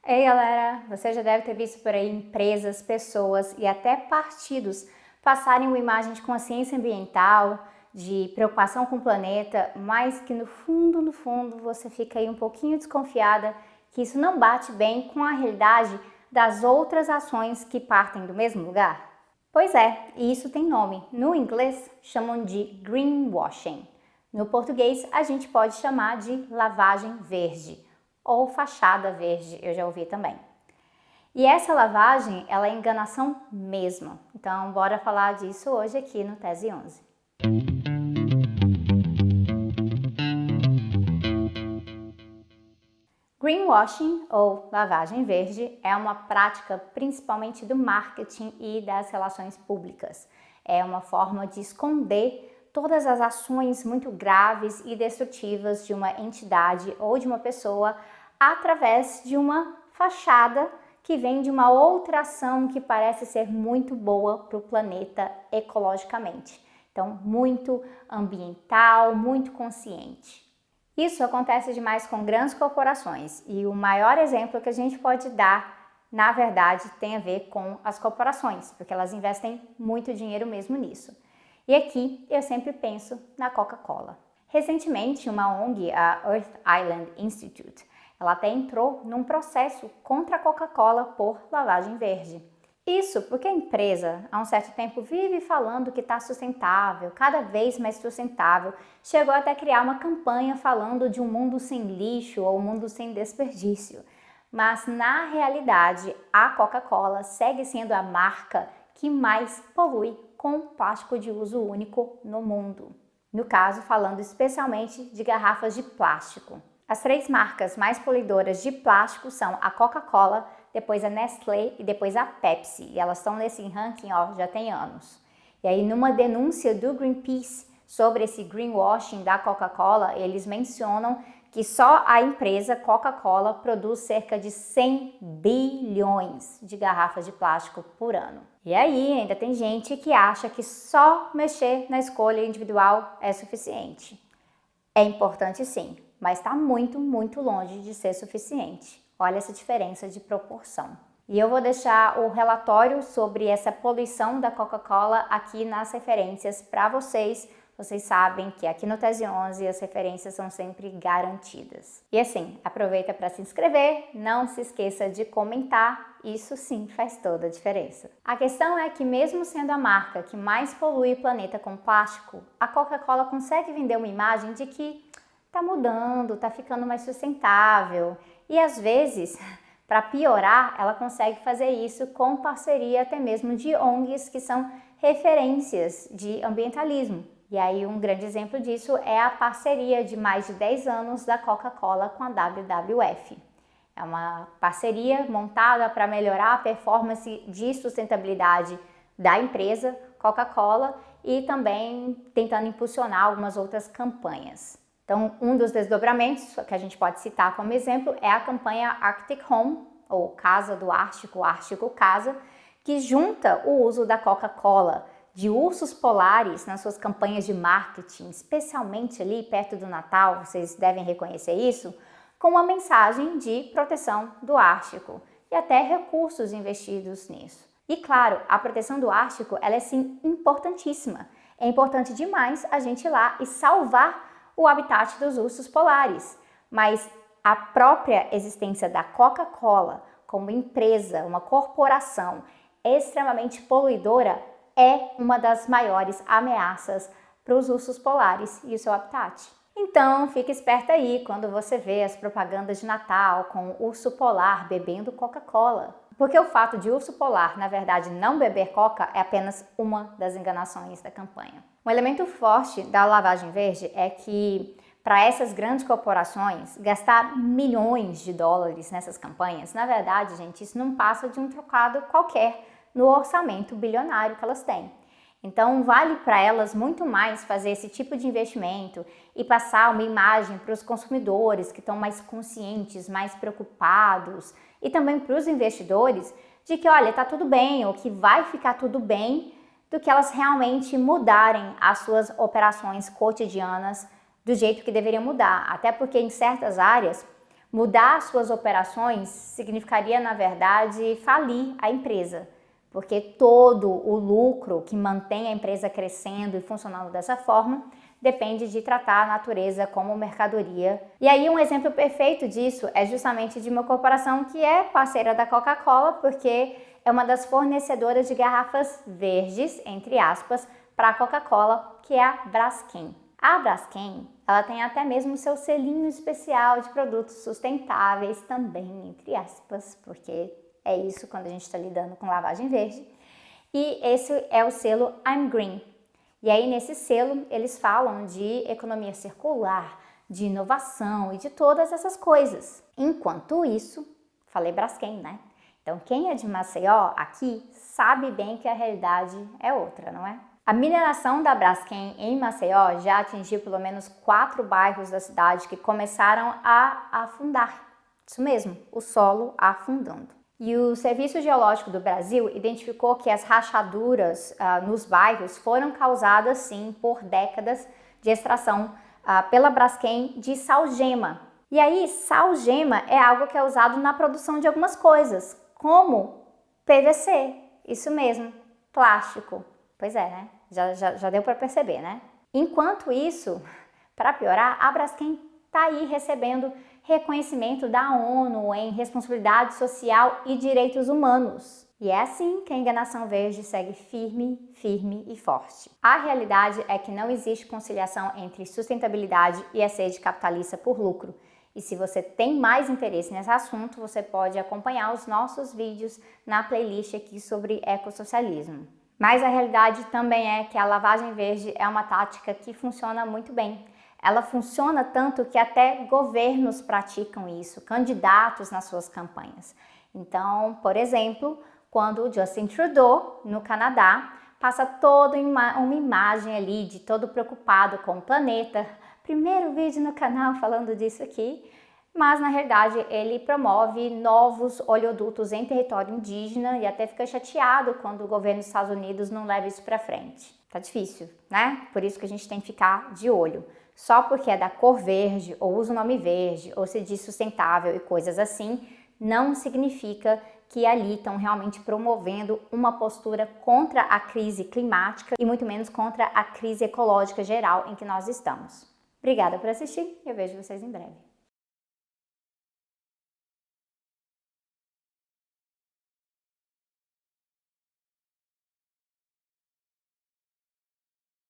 Ei galera, você já deve ter visto por aí empresas, pessoas e até partidos passarem uma imagem de consciência ambiental, de preocupação com o planeta, mas que no fundo você fica aí um pouquinho desconfiada que isso não bate bem com a realidade das outras ações que partem do mesmo lugar. Pois é, e isso tem nome. No inglês chamam de greenwashing. No português a gente pode chamar de lavagem verde ou fachada verde, eu já ouvi também. E essa lavagem, ela é enganação mesmo. Então, bora falar disso hoje aqui no Tese 11. Greenwashing, ou lavagem verde, é uma prática principalmente do marketing e das relações públicas. É uma forma de esconder todas as ações muito graves e destrutivas de uma entidade ou de uma pessoa através de uma fachada que vem de uma outra ação que parece ser muito boa para o planeta ecologicamente. Então, muito ambiental, muito consciente. Isso acontece demais com grandes corporações e o maior exemplo que a gente pode dar, na verdade, tem a ver com as corporações, porque elas investem muito dinheiro mesmo nisso. E aqui eu sempre penso na Coca-Cola. Recentemente, uma ONG, a Earth Island Institute, ela até entrou num processo contra a Coca-Cola por lavagem verde. Isso porque a empresa, há um certo tempo, vive falando que está sustentável, cada vez mais sustentável, chegou até a criar uma campanha falando de um mundo sem lixo ou um mundo sem desperdício. Mas, na realidade, a Coca-Cola segue sendo a marca que mais polui com plástico de uso único no mundo. No caso, falando especialmente de garrafas de plástico. As três marcas mais poluidoras de plástico são a Coca-Cola, depois a Nestlé e depois a Pepsi. E elas estão nesse ranking já tem anos. E aí, numa denúncia do Greenpeace sobre esse greenwashing da Coca-Cola, eles mencionam que só a empresa Coca-Cola produz cerca de 100 bilhões de garrafas de plástico por ano. E aí, ainda tem gente que acha que só mexer na escolha individual é suficiente. É importante sim, mas está muito longe de ser suficiente. Olha essa diferença de proporção. E eu vou deixar o relatório sobre essa poluição da Coca-Cola aqui nas referências para vocês. Vocês sabem que aqui no Tese 11 as referências são sempre garantidas. E assim, aproveita para se inscrever, não se esqueça de comentar, isso sim faz toda a diferença. A questão é que mesmo sendo a marca que mais polui o planeta com plástico, a Coca-Cola consegue vender uma imagem de que tá mudando, tá ficando mais sustentável e às vezes, para piorar, ela consegue fazer isso com parceria até mesmo de ONGs que são referências de ambientalismo. E aí um grande exemplo disso é a parceria de mais de 10 anos da Coca-Cola com a WWF. É uma parceria montada para melhorar a performance de sustentabilidade da empresa Coca-Cola e também tentando impulsionar algumas outras campanhas. Então, um dos desdobramentos que a gente pode citar como exemplo é a campanha Arctic Home, ou Casa do Ártico, Ártico Casa, que junta o uso da Coca-Cola de ursos polares nas suas campanhas de marketing, especialmente ali perto do Natal, vocês devem reconhecer isso, com uma mensagem de proteção do Ártico e até recursos investidos nisso. E claro, a proteção do Ártico, ela é sim importantíssima. É importante demais a gente ir lá e salvar o habitat dos ursos polares, mas a própria existência da Coca-Cola como empresa, uma corporação extremamente poluidora, é uma das maiores ameaças para os ursos polares e o seu habitat. Então, fique esperta aí quando você vê as propagandas de Natal com o urso polar bebendo Coca-Cola. Porque o fato de urso polar, na verdade, não beber Coca é apenas uma das enganações da campanha. Um elemento forte da lavagem verde é que, para essas grandes corporações, gastar milhões de dólares nessas campanhas, na verdade, gente, isso não passa de um trocado qualquer no orçamento bilionário que elas têm. Então, vale para elas muito mais fazer esse tipo de investimento e passar uma imagem para os consumidores que estão mais conscientes, mais preocupados e também para os investidores de que, olha, tá tudo bem ou que vai ficar tudo bem, do que elas realmente mudarem as suas operações cotidianas do jeito que deveriam mudar. Até porque em certas áreas, Mudar suas operações significaria, na verdade, falir a empresa, porque todo o lucro que mantém a empresa crescendo e funcionando dessa forma depende de tratar a natureza como mercadoria. E aí um exemplo perfeito disso é justamente de uma corporação que é parceira da Coca-Cola, porque é uma das fornecedoras de garrafas verdes, entre aspas, para a Coca-Cola, que é a Braskem. A Braskem, ela tem até mesmo seu selinho especial de produtos sustentáveis também, entre aspas, porque é isso quando a gente está lidando com lavagem verde. E esse é o selo I'm Green. E aí nesse selo eles falam de economia circular, de inovação e de todas essas coisas. Enquanto isso, falei Braskem, né? Então quem é de Maceió aqui sabe bem que a realidade é outra, não é? A mineração da Braskem em Maceió já atingiu pelo menos 4 bairros da cidade que começaram a afundar. Isso mesmo, o solo afundando. E o Serviço Geológico do Brasil identificou que as rachaduras nos bairros foram causadas, sim, por décadas de extração pela Braskem de sal-gema. E aí, sal-gema é algo que é usado na produção de algumas coisas, como PVC, isso mesmo, plástico. Pois é, né? Já deu para perceber, né? Enquanto isso, para piorar, a Braskem está aí recebendo reconhecimento da ONU em responsabilidade social e direitos humanos. E é assim que a enganação verde segue firme, firme e forte. A realidade é que não existe conciliação entre sustentabilidade e a sede capitalista por lucro. E se você tem mais interesse nesse assunto, você pode acompanhar os nossos vídeos na playlist aqui sobre ecossocialismo. Mas a realidade também é que a lavagem verde é uma tática que funciona muito bem. Ela funciona tanto que até governos praticam isso, candidatos nas suas campanhas. Então, por exemplo, quando o Justin Trudeau, no Canadá, passa toda uma imagem ali de todo preocupado com o planeta. Primeiro vídeo no canal falando disso aqui. Mas, na realidade, ele promove novos oleodutos em território indígena e até fica chateado quando o governo dos Estados Unidos não leva isso para frente. Tá difícil, né? Por isso que a gente tem que ficar de olho. Só porque é da cor verde, ou usa o nome verde, ou se diz sustentável e coisas assim, não significa que ali estão realmente promovendo uma postura contra a crise climática e muito menos contra a crise ecológica geral em que nós estamos. Obrigada por assistir e eu vejo vocês em breve.